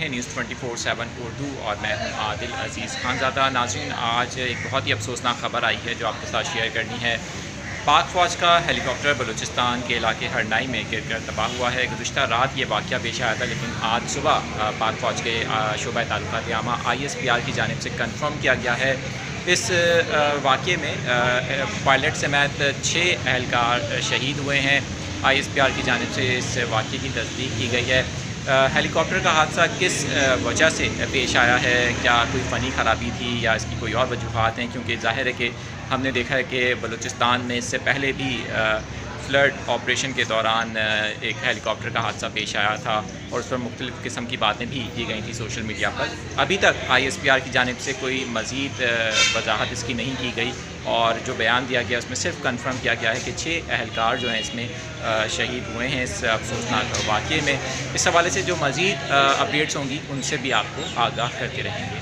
ہیں نیوز 24/7 اردو اور میں ہوں عادل عزیز خانزادہ۔ ناظرین، آج ایک بہت ہی افسوسناک خبر آئی ہے جو آپ کے ساتھ شیئر کرنی ہے۔ پاک فوج کا ہیلی کاپٹر بلوچستان کے علاقے ہرنائی میں گر کر تباہ ہوا ہے۔ گزشتہ رات یہ واقعہ پیش آیا تھا، لیکن آج صبح پاک فوج کے شعبہ تعلقات عامہ ISPR کی جانب سے کنفرم کیا گیا ہے۔ اس واقعے میں پائلٹ سمیت 6 اہلکار شہید ہوئے ہیں۔ ISPR کی جانب سے اس واقعے کی تصدیق کی گئی ہے۔ ہیلی کاپٹر کا حادثہ کس وجہ سے پیش آیا ہے؟ کیا کوئی فنی خرابی تھی یا اس کی کوئی اور وجوہات ہیں؟ کیونکہ ظاہر ہے کہ ہم نے دیکھا ہے کہ بلوچستان میں اس سے پہلے بھی فلڈ آپریشن کے دوران ایک ہیلی کاپٹر کا حادثہ پیش آیا تھا اور اس پر مختلف قسم کی باتیں بھی کی گئی تھیں سوشل میڈیا پر۔ ابھی تک ISPR کی جانب سے کوئی مزید وضاحت اس کی نہیں کی گئی، اور جو بیان دیا گیا اس میں صرف کنفرم کیا گیا ہے کہ 6 اہلکار جو ہیں اس میں شہید ہوئے ہیں اس افسوسناک واقعے میں۔ اس حوالے سے جو مزید اپڈیٹس ہوں گی ان سے بھی آپ کو آگاہ کرتے رہیں گے۔